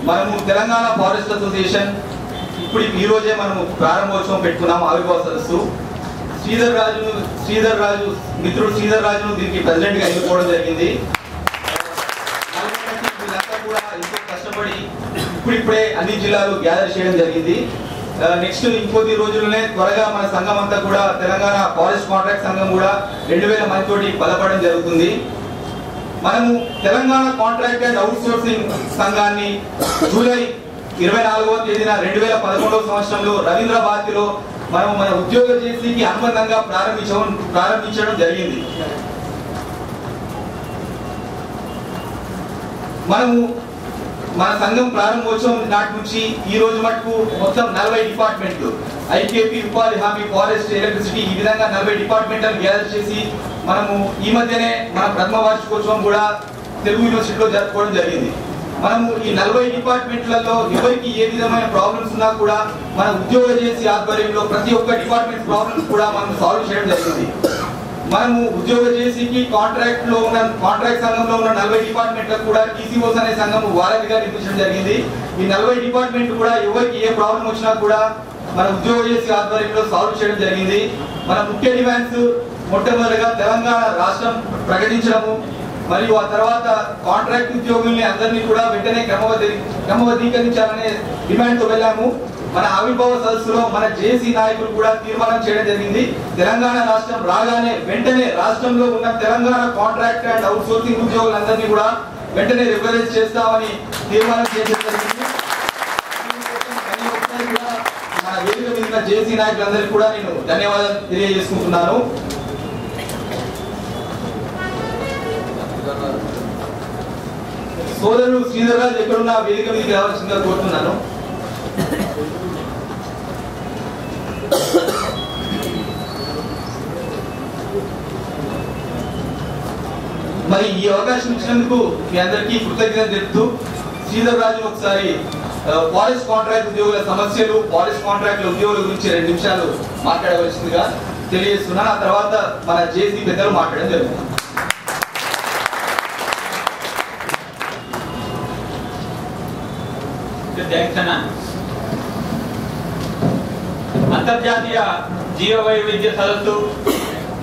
మనము Telangana forest association ఇప్పుడు ఈ రోజే మనము ప్రారంభోత్సవం పెట్టుకున్నాము. ఆవిర్భావ సదస్సు మిత్రుడు శ్రీధర్ రాజును దీనికి ప్రెసిడెంట్ గా ఎన్నుకోవడం జరిగింది. వీళ్ళంతా కూడా ఎంతో కష్టపడి ఇప్పుడిప్పుడే అన్ని జిల్లాలు గ్యాదర్ చేయడం జరిగింది. నెక్స్ట్ ఇంకొద్ది రోజుల్లోనే త్వరగా మన సంఘం అంతా కూడా తెలంగాణ ఫారెస్ట్ కాంట్రాక్ట్ సంఘం కూడా 2000 మందితోటి బలపడడం జరుగుతుంది. మనము Telangana contract and out sourcing సంఘాన్ని జూలై 24వ తేదీన 2011వ సంవత్సరంలో రవీంద్ర భారతిలో మనం మన ఉద్యోగ జేసీకి అనుబంధంగా ప్రారంభించడం జరిగింది. మనము మన సంఘం ప్రారంభోత్సవం నాటి నుంచి ఈ రోజు మటుకు మొత్తం 40 డిపార్ట్మెంట్లు ఐకేపీ, ఉపాధి హామీ, ఫారెస్ట్, ఎలక్ట్రిసిటీ ఈ విధంగా 40 డిపార్ట్మెంట్లను గ్యాదర్ చేసి మనము ఈ మధ్యనే మన ప్రథమ వార్షికోత్సవం కూడా తెలుగు యూనివర్సిటీలో జరుపుకోవడం జరిగింది. మనము ఈ 40 డిపార్ట్మెంట్లలో ఎవరికి ఏ విధమైన ప్రాబ్లమ్స్ ఉన్నా కూడా మన ఉద్యోగ చేసి ఆధ్వర్యంలో ప్రతి ఒక్క డిపార్ట్మెంట్ ప్రాబ్లమ్స్ కూడా మనం సాల్వ్ చేయడం జరిగింది. మనము ఉద్యోగ చేసికి కాంట్రాక్ట్ సంఘంలో ఉన్న 40 డిపార్ట్మెంట్లకు కూడా టీసీఓస్ అనే సంఘం వారధిగా నిర్మించడం జరిగింది. ఈ 40 డిపార్ట్మెంట్ కూడా ఎవరికి ఏ ప్రాబ్లం వచ్చినా కూడా మన ఉద్యోగ చేసి ఆధ్వర్యంలో సాల్వ్ చేయడం జరిగింది. మన ముఖ్య డిమాండ్స్ మొట్టమొదటిగా తెలంగాణ రాష్ట్రం ప్రకటించడము, మరియు ఆ తర్వాత కాంట్రాక్ట్ ఉద్యోగుల్ని అందరినీ కూడా వెంటనే క్రమబద్ధీకరించాలనే డిమాండ్తో వెళ్ళాము. మన ఆవిర్భావ సదస్సులో మన జేసీ నాయకులు కూడా తీర్మానం చేయడం జరిగింది. తెలంగాణ రాష్ట్రం రాగానే వెంటనే రాష్ట్రంలో ఉన్న Telangana contract and outsourcing ఉద్యోగులందరినీ కూడా వెంటనే రెగ్యులరైజ్ చేస్తామని తీర్మానం చేయడం జరిగింది. మన వేదిక మీద జేసీ నాయకులందరికీ కూడా నేను ధన్యవాదాలు తెలియజేసుకుంటున్నాను. సోదరుడు శ్రీధర్ రాజు ఎక్కడున్నా వేదిక మీదకి రావాల్సిందిగా కోరుతున్నాను. మరి ఈ అవకాశం ఇచ్చినందుకు మీ అందరికీ కృతజ్ఞతలు తెలుపుతూ శ్రీధర్ రాజు ఒకసారి ఫారెస్ట్ కాంట్రాక్ట్ ఉద్యోగుల సమస్యలు, ఫారెస్ట్ కాంట్రాక్ట్ ఉద్యోగుల గురించి 2 నిమిషాలు మాట్లాడవలసిందిగా తెలియజేస్తున్నాను. ఆ తర్వాత మన జేసీ పెద్దలు మాట్లాడడం జరుగుతుంది. అంతర్జాతీయ జీవ వైవిధ్య సదస్సు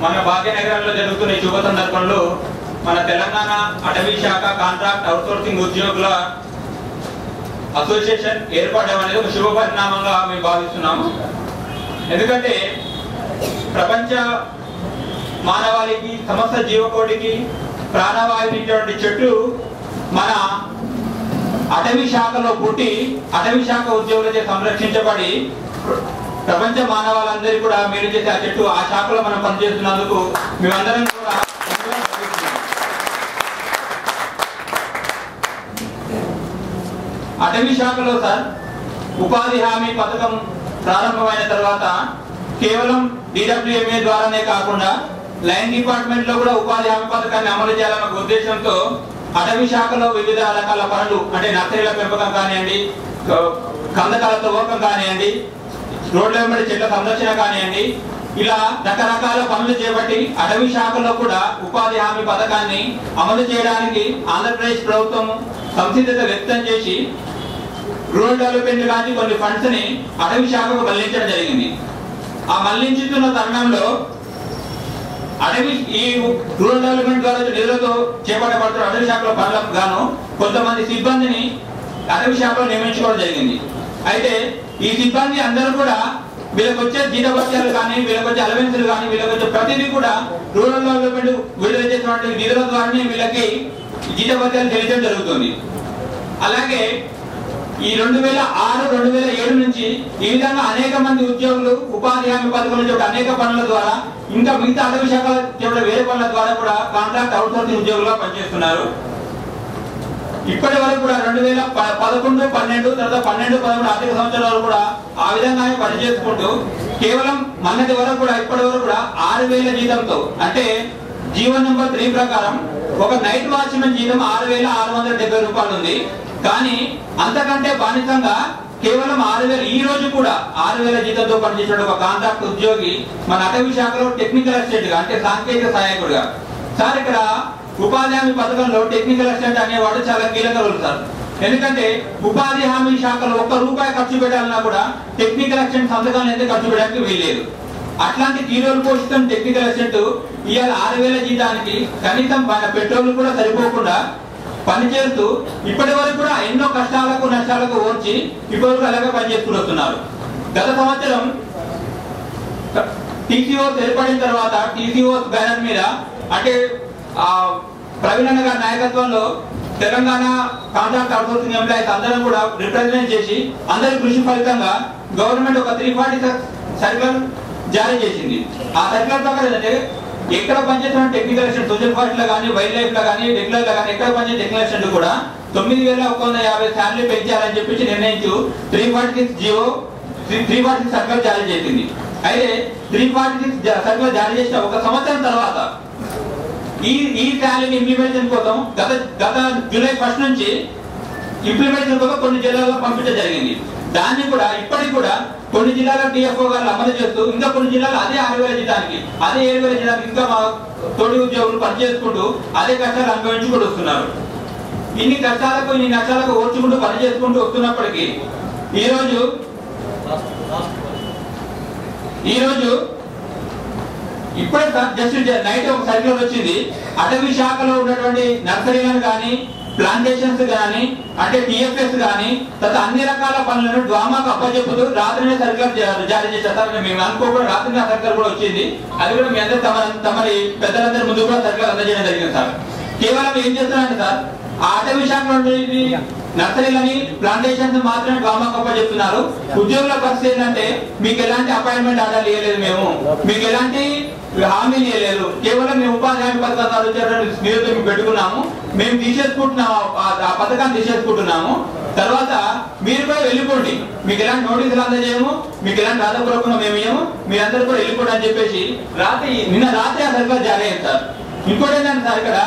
మన భాగ్యనగరంలో జరుగుతున్న ఈ శుభ సందర్భంలో మన తెలంగాణ అటవీ శాఖ కాంట్రాక్ట్ అవుట్సోర్సింగ్ ఉద్యోగుల అసోసియేషన్ ఏర్పడడం అనేది ఒక శుభ పరిణామంగా మేము భావిస్తున్నాము. ఎందుకంటే ప్రపంచ మానవాళికి, సమస్త జీవకోటికి ప్రాణవాయువునిటువంటి చెట్టు మన అటవీ శాఖలో పుట్టి అటవీ శాఖ ఉద్యోగులచే సంరక్షించబడి ప్రపంచ మానవాళ్ళందరికీ కూడా మీరు చేసే ఆ చెట్టు ఆ శాఖలో మనం పనిచేస్తున్నందుకు మేమందరం కూడా అటవీ శాఖలో సార్ ఉపాధి హామీ పథకం ప్రారంభమైన తర్వాత కేవలం DWMA ద్వారానే కాకుండా లైన్ డిపార్ట్మెంట్ లో కూడా ఉపాధి హామీ పథకాన్ని అమలు చేయాలన్న ఉద్దేశంతో అటవీ శాఖలో వివిధ రకాల పనులు అంటే నర్సరీల పెంపకం కానివ్వండి, కందకాల తవ్వకం కానివ్వండి, రోడ్ల వెంబడి చెట్ల సంరక్షణ కానివ్వండి, ఇలా రకరకాల పనులు చేపట్టి అటవీ శాఖలో కూడా ఉపాధి హామీ పథకాన్ని అమలు చేయడానికి ఆంధ్రప్రదేశ్ ప్రభుత్వం సంసిద్ధత వ్యక్తం చేసి రూరల్ డెవలప్మెంట్ కానీ కొన్ని ఫండ్స్ ని అటవీ శాఖకు మళ్లించడం జరిగింది. ఆ మళ్లించుతున్న తరుణంలో అటవీ ఈ రూరల్ డెవలప్మెంట్ ద్వారా నిధులతో చేపట్టబడుతున్న అటవీ శాఖలో పనులకు గాను కొంతమంది సిబ్బందిని అటవీ శాఖలో నియమించుకోవడం జరిగింది. అయితే ఈ సిబ్బంది అందరూ కూడా వీళ్ళకి వచ్చే జీతభత్యాలు కానీ, వీళ్ళకి వచ్చే అలవెన్సులు కానీ, వీళ్ళకి వచ్చే ప్రతిదీ కూడా రూరల్ డెవలప్మెంట్ విడుదల చేసినటువంటి నిధుల ద్వారానే వీళ్ళకి జీతభత్యాలు చెల్లించడం జరుగుతుంది. అలాగే ఈ 2006, 2007 నుంచి ఈ విధంగా అనేక మంది ఉద్యోగులు ఉపాధి హామీ పథకం నుంచి అనేక పనుల ద్వారా ఇంకా మిగతా అటవీ శాఖ వేరే పనుల ద్వారా కూడా కాంట్రాక్ట్ అవుట్సోర్సింగ్ ఉద్యోగులుగా పనిచేస్తున్నారు. ఇప్పటి వరకు కూడా 2011, 12 తర్వాత 12, 13 ఆర్థిక సంవత్సరాలు కూడా ఆ విధంగానే పనిచేసుకుంటూ కేవలం మొన్నటి వరకు కూడా ఇప్పటి వరకు కూడా 6000 జీతంతో, అంటే జీవో నెంబర్ 3 ప్రకారం ఒక నైట్ వాచ్మెన్ జీతం 6670 రూపాయలు ఉంది. కానీ అంతకంటే బానిసంగా కేవలం 6000 ఈ రోజు కూడా 6000 జీతంతో పనిచేసిన ఒక కాంట్రాక్ట్ ఉద్యోగి మన అటవీ శాఖలో టెక్నికల్ అసిస్టెంట్ గా అంటే సాంకేతిక సహాయకుడుగా. సార్ ఇక్కడ ఉపాధి హామీ పథకంలో టెక్నికల్ అసిస్టెంట్ అనేవాడు చాలా కీలక రోల్ సార్. ఎందుకంటే ఉపాధి హామీ శాఖలో ₹1 ఖర్చు పెట్టాలన్నా కూడా టెక్నికల్ అసిస్టెంట్ సంతకాలను అయితే ఖర్చు పెట్టడానికి వీల్లేదు. అట్లాంటి కీరోలు పోషిస్తున్న టెక్నికల్ అసిస్టెంట్ ఇవాళ 6,000 జీతానికి కనీసం పెట్రోల్ కూడా సరిపోకుండా పనిచేస్తూ ఇప్పటి వరకు కూడా ఎన్నో కష్టాలకు నష్టాలకు ఓర్చి ఇప్పటివరకు అలాగే పనిచేస్తూ వస్తున్నారు. గత సంవత్సరం టీసీఓస్ ఏర్పడిన తర్వాత టీసీఓస్ బ్యానర్ మీద అంటే ప్రవీణ్ అన్న గారి నాయకత్వంలో తెలంగాణ కాంట్రాక్ట్ అవుట్సోర్సింగ్ ఎంప్లాయీస్ అందరం కూడా రిప్రజెంట్ చేసి అందరి కృషి ఫలితంగా గవర్నమెంట్ ఒక 340 సర్క్యులర్ జారీ చేసింది. ఆ సర్క్యులర్ ప్రకారం ఏంటంటే ఎక్కడ పనిచేస్తున్న టెక్నికల్ అసిస్టెంట్ సోషల్ ఫారెస్ట్ లో కానీ వైల్డ్ లైఫ్ లో కానీ రెగ్యులర్ లో కానీ ఎక్కడ పనిచేసే టెక్నికల్ అసిస్టెంట్ కూడా 9,150 శాలరీ పెంచాలని చెప్పి నిర్ణయించు 346 సర్క్యులర్ జారీ చేసింది. అయితే 346 సర్క్యులర్ జారీ చేసిన ఒక సంవత్సరం తర్వాత ఈ శాలరీ ఇంప్లిమెంటేషన్ కోసం గత జూలై 1 నుంచి ఇంప్లిమెంటేషన్ కోసం కొన్ని జిల్లాల్లో పంపించడం జరిగింది. దాన్ని కూడా ఇప్పటికి కూడా కొన్ని జిల్లాల టీఎఫ్ఓ గారు అమలు చేస్తూ ఇంకా కొన్ని జిల్లాలు అదే 6,000 జీతానికి అదే 7,000 జీతానికి ఇంకా మా తోటి ఉద్యోగులు పనిచేసుకుంటూ అదే కష్టాలు అనుభవించుకుంటూ వస్తున్నారు. ఇన్ని కష్టాలకు ఇన్ని నష్టాలకు ఓర్చుకుంటూ పనిచేసుకుంటూ వస్తున్నప్పటికీ ఈరోజు ఇప్పుడే జస్ట్ నైట్ ఒక సర్క్యులర్ వచ్చింది. అటవీ శాఖలో ఉన్నటువంటి నర్సరీలను కానీ ప్లాంటేషన్స్ కానీ అంటే టిఎఫ్ఎస్ కానీ తర్వాత అన్ని రకాల పనులను డ్వామాకు అప్పచెప్పుతూ రాత్రినే సర్క్యులర్ జారీ చేశారు. మేము అనుకోకుండా రాత్రి సర్క్యులర్ కూడా వచ్చింది. అది కూడా మీ అందరూ తమరి పెద్దలందరి ముందు కూడా సర్క్యులర్ అందజేయడం జరిగింది సార్. కేవలం ఏం చేస్తున్నారంటే సార్ ఆ అటవీ శాఖలో నర్సరీలని ప్లాంటేషన్స్ మాత్రమే డ్వామాకు అప్పచెప్తున్నారు. ఉద్యోగుల పరిస్థితి ఏంటంటే మీకు ఎలాంటి అపాయింట్మెంట్ ఆర్డర్ ఇవ్వలేదు, మేము మీకు ఎలాంటి హామీలు ఇవ్వలేదు, కేవలం మేము ఉపాధి హామీ పథకాలు నిరుద్యోగం పెట్టుకున్నాము, మేము తీసేసుకుంటున్నాము, ఆ పథకాన్ని తీసేసుకుంటున్నాము, తర్వాత మీరు కూడా వెళ్ళిపోండి, మీకు ఎలాంటి నోటీసులు అందజేయము, మీకు ఎలాంటి రాజపూర్వకంగా మేము ఇవ్వము, మీరందరూ కూడా వెళ్ళిపోండి అని చెప్పేసి నిన్న రాత్రి ఆ సర్క్యులర్ జారీ అయింది సార్. ఇంకోటి ఏంటంటే సార్ ఇక్కడ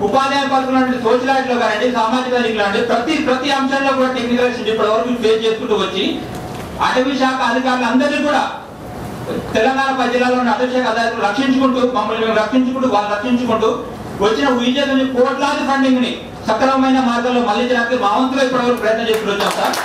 ఉపాధి హామీ పథకం సోషల్ లో కానీ సామాజిక లాంటి ప్రతి అంశంలో కూడా టెక్నికల్ అసిస్టెంట్ ఇప్పటి వరకు ఫేస్ చేసుకుంటూ వచ్చి అటవీ శాఖ అధికారులు అందరినీ కూడా తెలంగాణ 10 జిల్లాలో ఉన్న అటవీ శాఖ అధికారులు రక్షించుకుంటూ మమ్మల్ని మేము రక్షించుకుంటూ వాళ్ళు రక్షించుకుంటూ వచ్చిన విద్య కోట్లాది ఫండింగ్ ని సక్రమమైన మార్గంలో మళ్లించడానికి మా వంతుగా ఇప్పటి వరకు ప్రయత్నం చేస్తూ వచ్చాం సార్.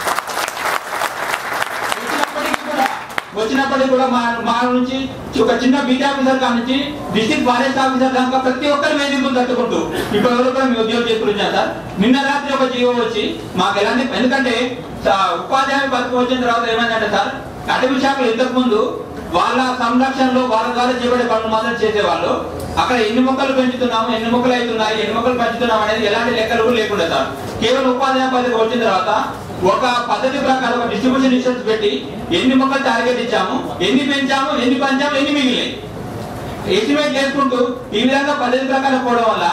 వచ్చినప్పటికీ కూడా మా నుంచి ఒక చిన్న బీట్ ఆఫీసర్ కానించి డిస్ట్రిక్ట్ ఫారెస్ట్ ఆఫీసర్ దాకా ప్రతి ఒక్కరి వేదికలు తట్టుకుంటూ ఇప్పటి వరకు కూడా మేము ఉద్యోగం చేసుకుంటున్నాం సార్. నిన్న రాత్రి ఒక జీవో వచ్చి మాకు ఎలాంటి ఎందుకంటే ఉపాధి హామీ పథకం వచ్చిన తర్వాత ఏమైందంటే సార్ అటవీ శాఖలు ఇంతకు ముందు వాళ్ళ సంరక్షణలో వాళ్ళ ద్వారా చేపడే పనులు మాత్రం చేసేవాళ్ళు. అక్కడ ఎన్ని మొక్కలు పెంచుతున్నాము, ఎన్ని మొక్కలు అవుతున్నాయి, ఎన్ని మొక్కలు పెంచుతున్నాం అనేది ఎలాంటి లెక్కలు లేకుండా సార్. కేవలం ఉపాధి హామీ పథకం వచ్చిన తర్వాత ఒక పద్ధతి ప్రకారం ఒక డిస్ట్రిబ్యూషన్ ఇన్స్టెన్స్ పెట్టి ఎన్ని మొక్కలు టార్గెట్ ఇచ్చాము, ఎన్ని పెంచాము, ఎన్ని పంచాము, ఎన్ని మిగిలినాయి ఎస్టిమేట్ చేసుకుంటూ ఈ విధంగా పద్ధతి ప్రకారం పోవడం వల్ల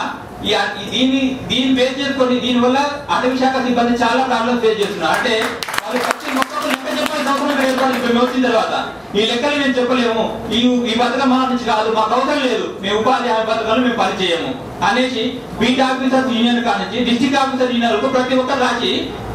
దీన్ని బేస్ చేసుకొని దీని వల్ల అటవీ శాఖ సిబ్బంది చాలా ప్రాబ్లమ్స్ ఫేస్ చేస్తున్నారు. అంటే వాళ్ళు ప్రతి మొక్కలు లెక్క చెప్పాల్సిన అవసరం ఏర్పడింది. మేము వచ్చిన తర్వాత ఈ లెక్కలు మేము చెప్పలేము, ఈ పథకం మా నుంచి కాదు, మాకు అవసరం లేదు, మేము ఉపాధి హామీ పథకాలు మేము పనిచేయము అనేసి బీట్ ఆఫీసర్స్ యూనియన్ కానించి డిస్ట్రిక్ట్ ఆఫీసర్ యూనియన్ ప్రతి ఒక్కరు రాసి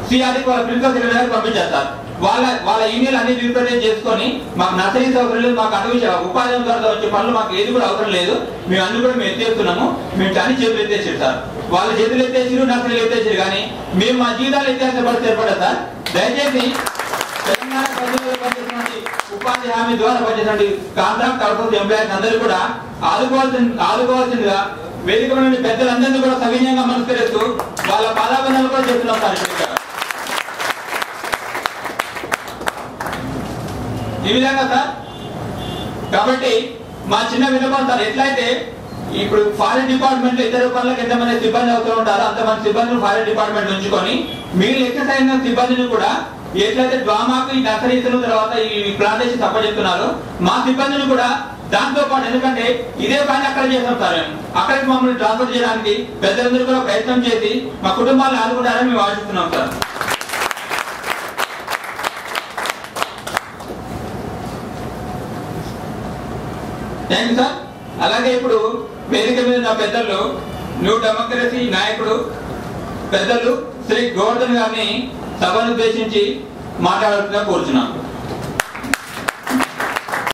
సిఆర్కి వాళ్ళ ప్రిన్సిపల్ సెక్రటరీ గారికి పంపించేస్తారు. వాళ్ళ ఈమెయిల్ అన్ని రిప్రజెంట్ చేసుకొని మాకు నర్సరీస్ అవసరం లేదు, మాకు అటవీ ఉపాధి ద్వారా వచ్చే పనులు మాకు ఏది కూడా అవసరం లేదు, మేము అన్ని కూడా మేము ఎత్తేస్తున్నాము, మేము అన్ని చేతులు ఎత్తేసారు సార్. వాళ్ళ చేతులు ఎత్తేసారు, నర్సరీలు ఎత్తేసారు, కానీ మేము మా జీవితాలు ఎత్తేసిన పరిస్థితి ఏర్పడదు సార్. దయచేసి తెలంగాణ ప్రజల్లో పనిచేసినటువంటి ఉపాధి హామీ ద్వారా పనిచేసినటువంటి కాంట్రాక్ట్ అవుట్సోర్సింగ్ ఎంప్లాయీస్ అందరూ కూడా ఆదుకోవాల్సిందిగా వేదిక పెద్దలందరినీ కూడా సవినయంగా మనస్కరిస్తూ వాళ్ళ పాదాబంధాలు కూడా చేస్తున్నాం సార్. ఈ విధంగా సార్ కాబట్టి మా చిన్న విన్నపం సార్, ఎట్లయితే ఇప్పుడు ఫారెస్ట్ డిపార్ట్మెంట్ లో ఇతర పనులకు ఎంతమంది సిబ్బంది అవుతూ ఉంటారో అంతమంది సిబ్బందిని ఫారెస్ట్ డిపార్ట్మెంట్ ఉంచుకొని మిగిలిన ఎక్సెస్ అయిన సిబ్బందిని కూడా ఎట్లయితే డ్వామాకు ఈ నర్సరీస్ తర్వాత ఈ ప్లాంటేషన్ తప్పచెప్తున్నారు మా సిబ్బందిని కూడా దాంతో పాటు, ఎందుకంటే ఇదే పని అక్కడ చేస్తాం సార్, మేము అక్కడికి మమ్మల్ని ట్రాన్స్ఫర్ చేయడానికి పెద్దలందరూ కూడా ప్రయత్నం చేసి మా కుటుంబాలను ఆదుకుంటారని మేము ఆశిస్తున్నాం సార్. Thank you sir. అలాగే ఇప్పుడు వేదిక మీద నా పెద్దలు న్యూ డెమోక్రసీ నాయకుడు పెద్దలు శ్రీ గోవర్ధన్ గారిని సభను ఉద్దేశించి మాట్లాడుతున్నా కోరుచున్నాం.